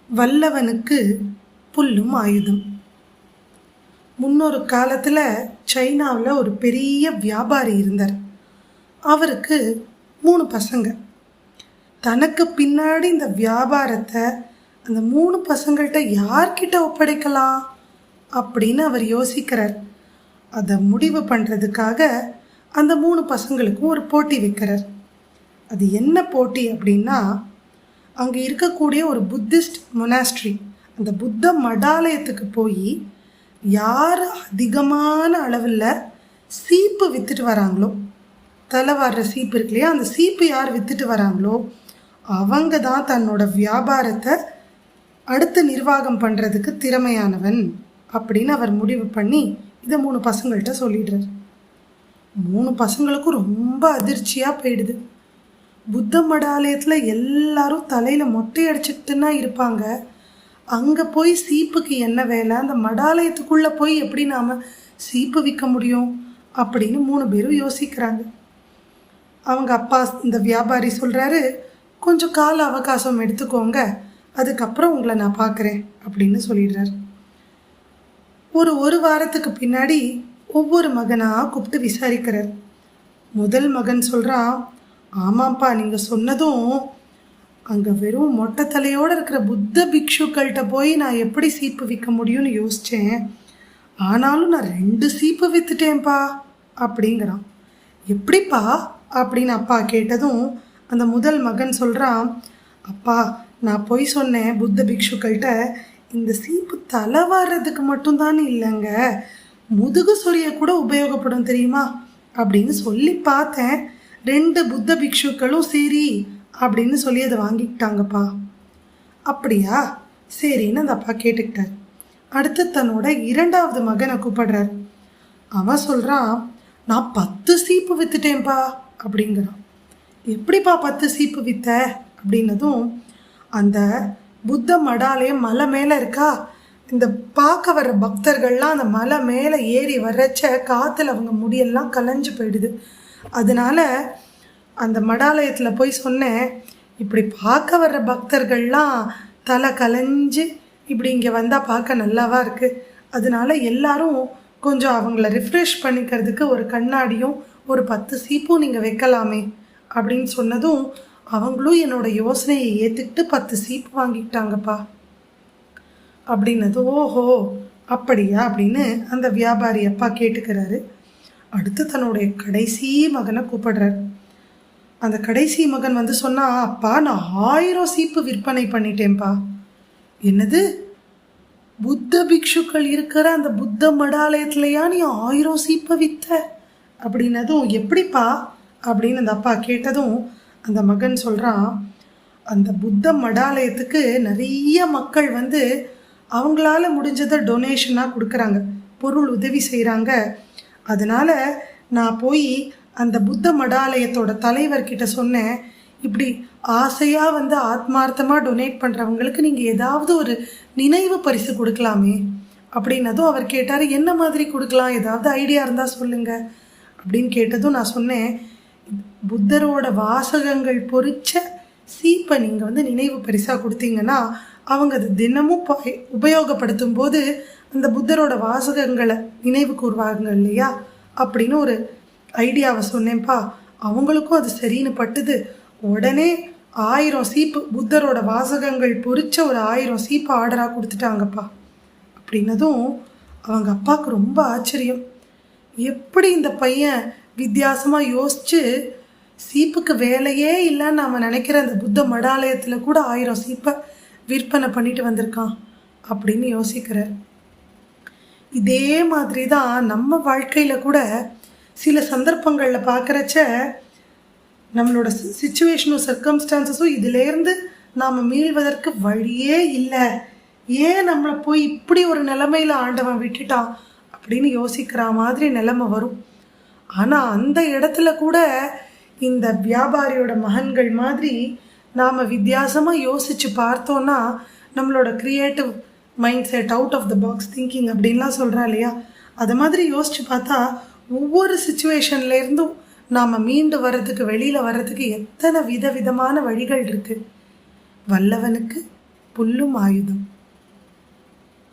வல்லவனுக்கு புல்லும் ஆயுதம். முன்னொரு காலத்தில் சைனாவில் ஒரு பெரிய வியாபாரி இருந்தார். அவருக்கு 3 பசங்க. தனக்கு பின்னாடி இந்த வியாபாரத்தை அந்த 3 பசங்கள்கிட்ட யார்கிட்ட ஒப்படைக்கலாம் அப்படின்னு அவர் யோசிக்கிறார். அதை முடிவு பண்ணுறதுக்காக அந்த 3 பசங்களுக்கும் ஒரு போட்டி வைக்கிறார். அது என்ன போட்டி அப்படின்னா, அங்கே இருக்கக்கூடிய ஒரு புத்திஸ்ட் மொனாஸ்ட்ரி, அந்த புத்த மடாலயத்துக்கு போய் யார் அதிகமான அளவில் சீப்பு விற்றுட்டு வராங்களோ, தலை வர்ற சீப்பு இருக்கு இல்லையா, அந்த சீப்பு யார் விற்றுட்டு வராங்களோ அவங்க தான் தன்னோட வியாபாரத்தை அடுத்து நிர்வாகம் பண்ணுறதுக்கு திறமையானவன் அப்படின்னு அவர் முடிவு பண்ணி இதை 3 பசங்கள்கிட்ட சொல்லிடுறார். 3 பசங்களுக்கும் ரொம்ப அதிர்ச்சியாக போயிடுது. புத்த மடாலயத்தில் எல்லாரும் தலையில் மொட்டை அடிச்சுட்டுன்னா இருப்பாங்க. அங்கே போய் சீப்புக்கு என்ன வேலை, அந்த மடாலயத்துக்குள்ளே போய் எப்படி நாம் சீப்பு விற்க முடியும் அப்படின்னு 3 பேரும் யோசிக்கிறாங்க. அவங்க அப்பா இந்த வியாபாரி சொல்கிறாரு, கொஞ்சம் கால அவகாசம் எடுத்துக்கோங்க, அதுக்கப்புறம் உங்களை நான் பார்க்குறேன் அப்படின்னு சொல்லிடுறாரு. ஒரு வாரத்துக்கு பின்னாடி ஒவ்வொரு மகனாக கூப்பிட்டு விசாரிக்கிறார். முதல் மகன் சொல்கிறான், ஆமாப்பா, நீங்கள் சொன்னதும் அங்கே வெறும் மொட்டை தலையோடு இருக்கிற புத்த பிக்ஷுக்கள்கிட்ட போய் நான் எப்படி சீப்பு விற்க முடியும்னு யோசித்தேன். ஆனாலும் நான் 2 சீப்பு விற்றுட்டேன்ப்பா அப்படிங்கிறான். எப்படிப்பா அப்படின்னு அப்பா கேட்டதும் அந்த முதல் மகன் சொல்கிறான், அப்பா, நான் போய் சொன்னேன் புத்த பிக்ஷுக்கள்கிட்ட, இந்த சீப்பு தலை வாடுறதுக்கு மட்டும்தானே இல்லைங்க, முதுகு சொரிய கூட உபயோகப்படும் தெரியுமா அப்படின்னு சொல்லி பார்த்தேன். 2 புத்த பிக்ஷுக்களும் சரி அப்படின்னு சொல்லி அதை வாங்கிக்கிட்டாங்கப்பா. அப்படியா, சரின்னு அந்த அப்பா கேட்டுக்கிட்டார். அடுத்து தன்னோட 2வது மகனை கூப்பிடுறார். அவன் சொல்கிறான், நான் 10 சீப்பு விற்றுட்டேன்ப்பா அப்படிங்கிறான். எப்படிப்பா 10 சீப்பு விற்ற அப்படின்னதும், அந்த புத்த மடாலயம் மலை மேலே இருக்கா, இந்த பார்க்க வர்ற பக்தர்கள்லாம் அந்த மலை மேலே ஏறி வர்றச்ச காற்றுல அவங்க முடியெல்லாம் கலைஞ்சு போயிடுது. அதனால் அந்த மடாலயத்தில் போய் சொன்னேன், இப்படி பார்க்க வர்ற பக்தர்கள்லாம் தலை கலைஞ்சு இப்படி இங்கே வந்தால் பார்க்க நல்லாவா இருக்குது, அதனால எல்லாரும் கொஞ்சம் அவங்கள ரிஃப்ரெஷ் பண்ணிக்கிறதுக்கு ஒரு கண்ணாடியும் ஒரு 10 சீப்பும் நீங்கள் வைக்கலாமே அப்படின்னு சொன்னதும் அவங்களும் என்னோட யோசனையை ஏற்றுக்கிட்டு 10 சீப்பு வாங்கிக்கிட்டாங்கப்பா அப்படின்னது. ஓஹோ அப்படியா அப்படின்னு அந்த வியாபாரி அப்பா கேட்டுக்கிறாரு. அடுத்து தன்னுடைய கடைசி மகனை கூப்பிடுறாரு. அந்த கடைசி மகன் வந்து சொன்னா, அப்பா, நான் 1000 சீப்பு விற்பனை பண்ணிட்டேன்ப்பா. என்னது, புத்த பிக்ஷுக்கள் இருக்கிற அந்த புத்த மடாலயத்துலையா நீ 1000 சீப்பை விற்ற அப்படின்னதும், எப்படிப்பா அப்படின்னு அந்த அப்பா கேட்டதும் அந்த மகன் சொல்கிறான், அந்த புத்த மடாலயத்துக்கு நிறைய மக்கள் வந்து அவங்களால முடிஞ்சதை டொனேஷனாக கொடுக்குறாங்க, பொருள் உதவி செய்கிறாங்க. அதனால் நான் போய் அந்த புத்த மடாலயத்தோட தலைவர்கிட்ட சொன்னேன், இப்படி ஆசையாக வந்து ஆத்மார்த்தமாக டொனேட் பண்ணுறவங்களுக்கு நீங்கள் ஏதாவது ஒரு நினைவு பரிசு கொடுக்கலாமே அப்படின்னதும் அவர் கேட்டார், என்ன மாதிரி கொடுக்கலாம், ஏதாவது ஐடியா இருந்தால் சொல்லுங்கள் அப்படின்னு கேட்டதும் நான் சொன்னேன், புத்தரோட வாசகங்கள் பொறிச்ச சீப்பை நீங்கள் வந்து நினைவு பரிசாக கொடுத்தீங்கன்னா அவங்க அது தினமும் உபயோகப்படுத்தும் போது அந்த புத்தரோட வாசகங்களை நினைவு கூறுவாங்க இல்லையா அப்படின்னு ஒரு ஐடியாவை சொன்னேன்ப்பா. அவங்களுக்கும் அது சரின்னு பட்டுது. உடனே 1000 சீப்பு புத்தரோட வாசகங்கள் பொறிச்ச ஒரு 1000 சீப்பு ஆர்டராக கொடுத்துட்டாங்கப்பா அப்படின்னதும் அவங்க அப்பாவுக்கு ரொம்ப ஆச்சரியம். எப்படி இந்த பையன் வித்தியாசமாக யோசித்து சீப்புக்கு வேலையே இல்லைன்னு நாம் நினைக்கிற அந்த புத்த மடாலயத்தில் கூட 1000 சீப்பை விற்பனை பண்ணிட்டு வந்திருக்கான் அப்படின்னு யோசிக்கிறார். இதே மாதிரி தான் நம்ம வாழ்க்கையில் கூட சில சந்தர்ப்பங்களில் பார்க்குறச்ச நம்மளோட சிச்சுவேஷனும் சர்க்கம்ஸ்டான்சஸும் இதிலேருந்து நாம் மீள்வதற்கு வழியே இல்லை, ஏன் நம்மளை போய் இப்படி ஒரு நிலைமையில் ஆண்டவன் விட்டுட்டான் அப்படின்னு யோசிக்கிற மாதிரி நிலைமை வரும். ஆனால் அந்த இடத்துல கூட இந்த வியாபாரியோட மகன்கள் மாதிரி நாம் வித்தியாசமாக யோசித்து பார்த்தோன்னா நம்மளோட creative mindset, out of the box thinking அப்படின்லாம் சொல்கிறா இல்லையா, அது மாதிரி யோசித்து பார்த்தா ஒவ்வொரு சிச்சுவேஷன்லேருந்தும் நாம் மீண்டு வர்றதுக்கு, வெளியில் வர்றதுக்கு எத்தனை விதவிதமான வழிகள் இருக்குது. வல்லவனுக்கு புல்லும் ஆயுதம்.